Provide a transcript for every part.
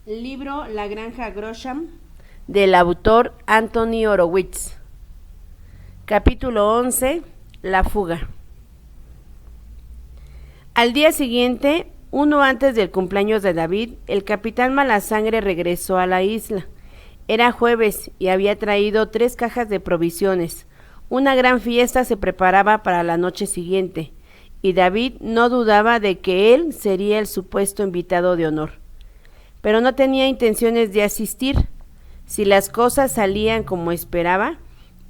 Libro La Granja Gresham, del autor Anthony Horowitz. Capítulo 11. La fuga. Al día siguiente, uno antes del cumpleaños de David, el capitán Malasangre regresó a la isla. Era jueves y había traído 3 cajas de provisiones. Una gran fiesta se preparaba para la noche siguiente, y David no dudaba de que él sería el supuesto invitado de honor. Pero no tenía intenciones de asistir. Si las cosas salían como esperaba,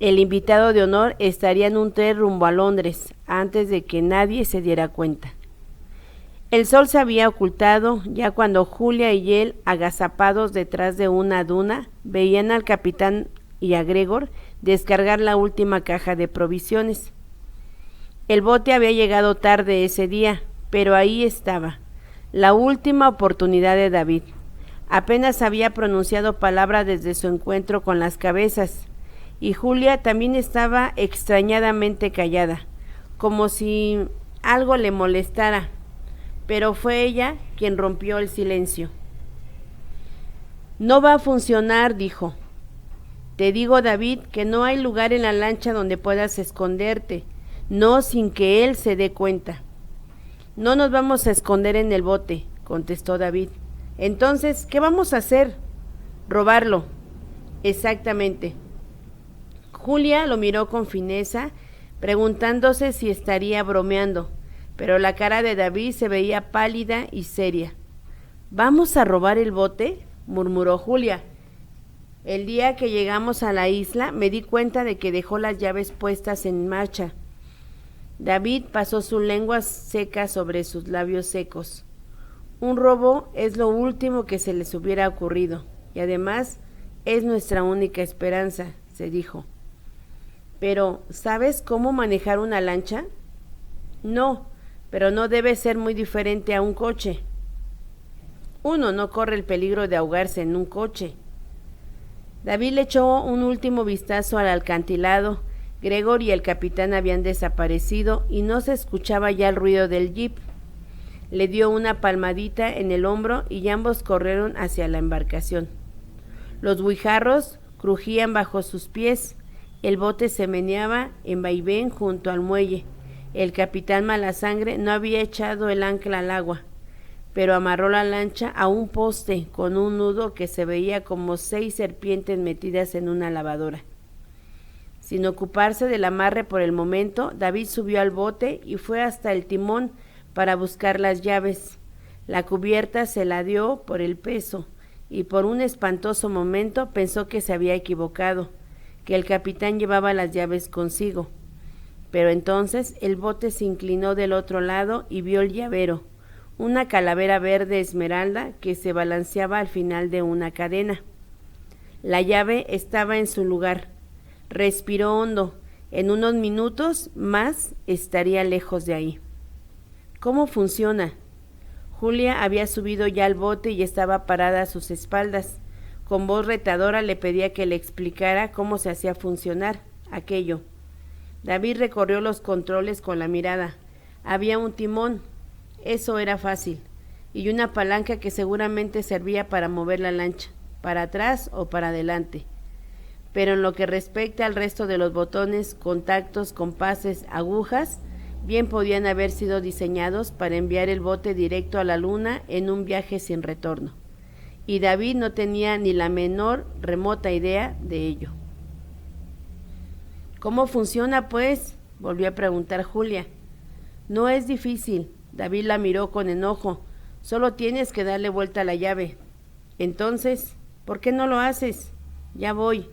el invitado de honor estaría en un tren rumbo a Londres antes de que nadie se diera cuenta. El sol se había ocultado ya cuando Julia y él, agazapados detrás de una duna, veían al capitán y a Gregor descargar la última caja de provisiones. El bote había llegado tarde ese día, pero ahí estaba, la última oportunidad de David. Apenas había pronunciado palabra desde su encuentro con las cabezas, y Julia también estaba extrañadamente callada, como si algo le molestara, pero fue ella quien rompió el silencio. No va a funcionar, dijo. Te digo, David, que no hay lugar en la lancha donde puedas esconderte, no sin que él se dé cuenta. No nos vamos a esconder en el bote, contestó David. Entonces, ¿qué vamos a hacer? Robarlo. Exactamente. Julia lo miró con fineza, preguntándose si estaría bromeando, pero la cara de David se veía pálida y seria. ¿Vamos a robar el bote?, murmuró Julia. El día que llegamos a la isla me di cuenta de que dejó las llaves puestas en marcha. David pasó su lengua seca sobre sus labios secos. Un robo es lo último que se les hubiera ocurrido, y además es nuestra única esperanza, se dijo. Pero, ¿sabes cómo manejar una lancha? No, pero no debe ser muy diferente a un coche. Uno no corre el peligro de ahogarse en un coche. David le echó un último vistazo al acantilado. Gregor y el capitán habían desaparecido y no se escuchaba ya el ruido del jeep. Le dio una palmadita en el hombro y ambos corrieron hacia la embarcación. Los guijarros crujían bajo sus pies. El bote se meneaba en vaivén junto al muelle. El capitán Malasangre no había echado el ancla al agua, pero amarró la lancha a un poste con un nudo que se veía como 6 serpientes metidas en una lavadora. Sin ocuparse del amarre por el momento, David subió al bote y fue hasta el timón para buscar las llaves. La cubierta se la dio por el peso y por un espantoso momento pensó que se había equivocado, que el capitán llevaba las llaves consigo. Pero entonces el bote se inclinó del otro lado y vio el llavero, una calavera verde esmeralda que se balanceaba al final de una cadena. La llave estaba en su lugar. Respiró hondo. En unos minutos más estaría lejos de ahí. ¿Cómo funciona? Julia había subido ya al bote y estaba parada a sus espaldas. Con voz retadora le pedía que le explicara cómo se hacía funcionar aquello. David recorrió los controles con la mirada. Había un timón, eso era fácil, y una palanca que seguramente servía para mover la lancha, para atrás o para adelante. Pero en lo que respecta al resto de los botones, contactos, compases, agujas, bien podían haber sido diseñados para enviar el bote directo a la luna en un viaje sin retorno. Y David no tenía ni la menor remota idea de ello. ¿Cómo funciona, pues?, volvió a preguntar Julia. No es difícil. David la miró con enojo. Solo tienes que darle vuelta a la llave. Entonces, ¿por qué no lo haces? Ya voy.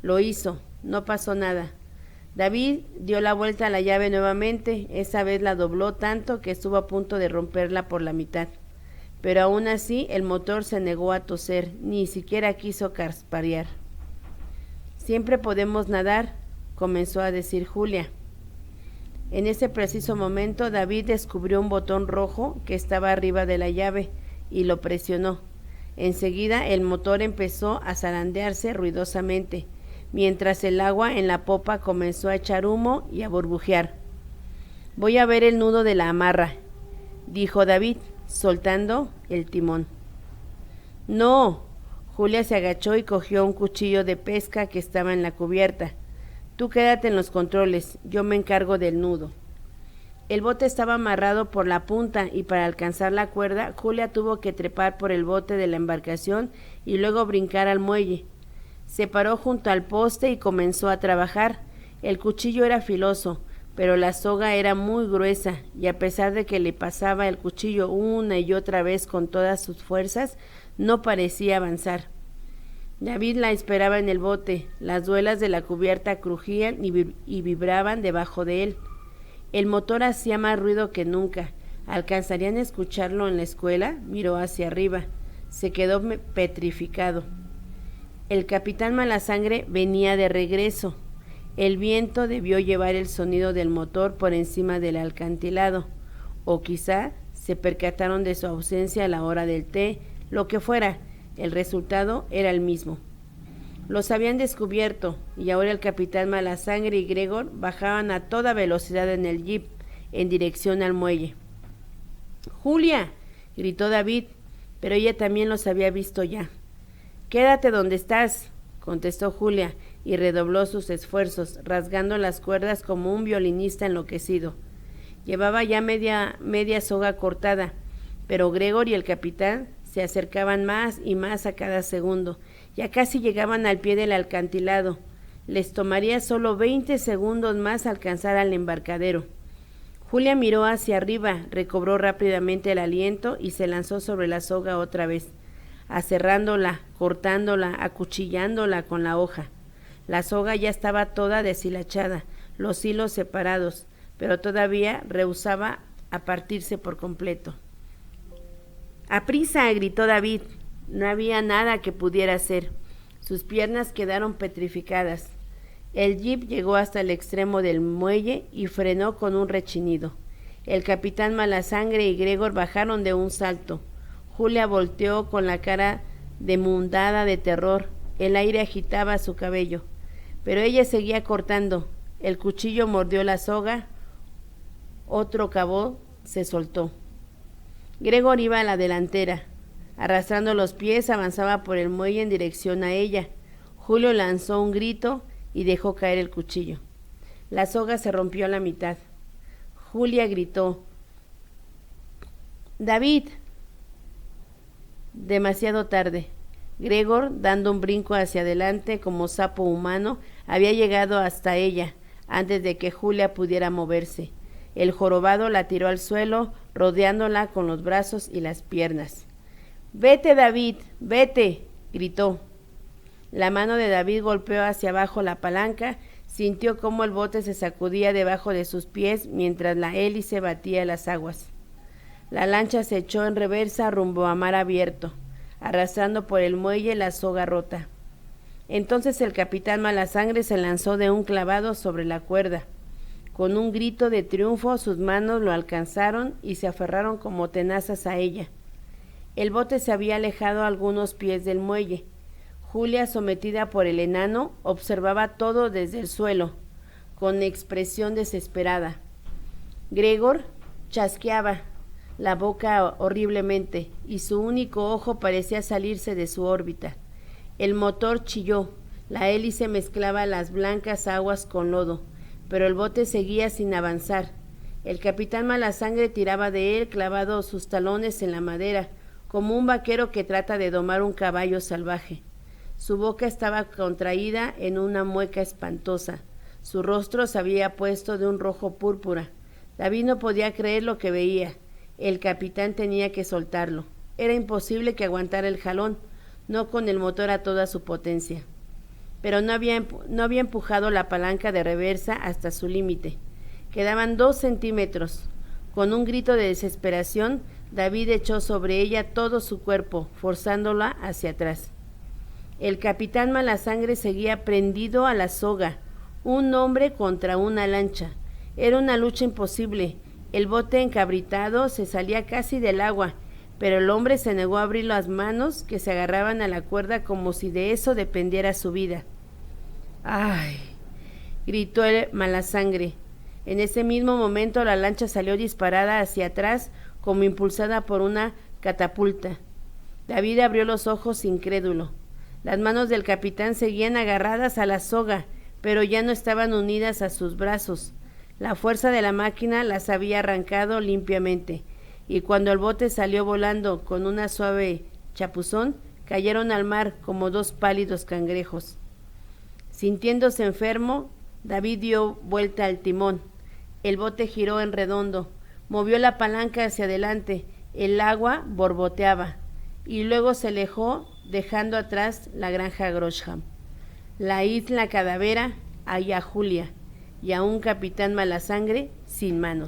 Lo hizo. No pasó nada. David dio la vuelta a la llave nuevamente. Esa vez la dobló tanto que estuvo a punto de romperla por la mitad. Pero aún así el motor se negó a toser. Ni siquiera quiso casparear. Siempre podemos nadar, comenzó a decir Julia. En ese preciso momento David descubrió un botón rojo que estaba arriba de la llave y lo presionó. Enseguida el motor empezó a zarandearse ruidosamente, mientras el agua en la popa comenzó a echar humo y a burbujear. Voy a ver el nudo de la amarra, dijo David, soltando el timón. No. Julia se agachó y cogió un cuchillo de pesca que estaba en la cubierta. Tú quédate en los controles, yo me encargo del nudo. El bote estaba amarrado por la punta y para alcanzar la cuerda, Julia tuvo que trepar por el bote de la embarcación y luego brincar al muelle. Se paró junto al poste y comenzó a trabajar. El cuchillo era filoso, pero la soga era muy gruesa y a pesar de que le pasaba el cuchillo una y otra vez con todas sus fuerzas, no parecía avanzar. David la esperaba en el bote. Las duelas de la cubierta crujían y vibraban debajo de él. El motor hacía más ruido que nunca. ¿Alcanzarían a escucharlo en la escuela? Miró hacia arriba. Se quedó petrificado. El capitán Malasangre venía de regreso. El viento debió llevar el sonido del motor por encima del acantilado. O quizá se percataron de su ausencia a la hora del té, lo que fuera. El resultado era el mismo. Los habían descubierto y ahora el capitán Malasangre y Gregor bajaban a toda velocidad en el jeep en dirección al muelle. ¡Julia!, gritó David, pero ella también los había visto ya. «Quédate donde estás», contestó Julia y redobló sus esfuerzos, rasgando las cuerdas como un violinista enloquecido. Llevaba ya media soga cortada, pero Gregor y el capitán se acercaban más y más a cada segundo. Ya casi llegaban al pie del acantilado. Les tomaría solo 20 segundos más alcanzar al embarcadero. Julia miró hacia arriba, recobró rápidamente el aliento y se lanzó sobre la soga otra vez, aserrándola, cortándola, acuchillándola con la hoja. La soga ya estaba toda deshilachada, los hilos separados, pero todavía rehusaba a partirse por completo. ¡Aprisa!, gritó David. No había nada que pudiera hacer. Sus piernas quedaron petrificadas. El jeep llegó hasta el extremo del muelle y frenó con un rechinido. El capitán Malasangre y Gregor bajaron de un salto. Julia volteó con la cara demudada de terror. El aire agitaba su cabello. Pero ella seguía cortando. El cuchillo mordió la soga. Otro cabo se soltó. Gregor iba a la delantera. Arrastrando los pies avanzaba por el muelle en dirección a ella. Julio lanzó un grito y dejó caer el cuchillo. La soga se rompió a la mitad. Julia gritó: «¡David!». Demasiado tarde. Gregor, dando un brinco hacia adelante como sapo humano, había llegado hasta ella antes de que Julia pudiera moverse. El jorobado la tiró al suelo, rodeándola con los brazos y las piernas. «¡Vete, David! ¡Vete!», gritó. La mano de David golpeó hacia abajo la palanca, sintió cómo el bote se sacudía debajo de sus pies mientras la hélice batía las aguas. La lancha se echó en reversa rumbo a mar abierto, arrastrando por el muelle la soga rota. Entonces el capitán Malasangre se lanzó de un clavado sobre la cuerda. Con un grito de triunfo, sus manos lo alcanzaron y se aferraron como tenazas a ella. El bote se había alejado a algunos pies del muelle. Julia, sometida por el enano, observaba todo desde el suelo, con expresión desesperada. Gregor chasqueaba la boca horriblemente y su único ojo parecía salirse de su órbita. El motor chilló, la hélice mezclaba las blancas aguas con lodo, pero el bote seguía sin avanzar. El capitán Malasangre tiraba de él, clavado sus talones en la madera, como un vaquero que trata de domar un caballo salvaje. Su boca estaba contraída en una mueca espantosa. Su rostro se había puesto de un rojo púrpura. David no podía creer lo que veía. El capitán tenía que soltarlo. Era imposible que aguantara el jalón, no con el motor a toda su potencia. Pero no había empujado la palanca de reversa hasta su límite. Quedaban 2 centímetros. Con un grito de desesperación, David echó sobre ella todo su cuerpo, forzándola hacia atrás. El capitán Malasangre seguía prendido a la soga. Un hombre contra una lancha. Era una lucha imposible. El bote encabritado se salía casi del agua, pero el hombre se negó a abrir las manos que se agarraban a la cuerda como si de eso dependiera su vida. ¡Ay!, gritó el Malasangre. En ese mismo momento la lancha salió disparada hacia atrás como impulsada por una catapulta. David abrió los ojos incrédulo. Las manos del capitán seguían agarradas a la soga, pero ya no estaban unidas a sus brazos. La fuerza de la máquina las había arrancado limpiamente, y cuando el bote salió volando con una suave chapuzón, cayeron al mar como dos pálidos cangrejos. Sintiéndose enfermo, David dio vuelta al timón. El bote giró en redondo, movió la palanca hacia adelante, el agua borboteaba, y luego se alejó, dejando atrás la granja Grosham, la isla Cadavera, a Julia, y a un capitán Malasangre sin manos.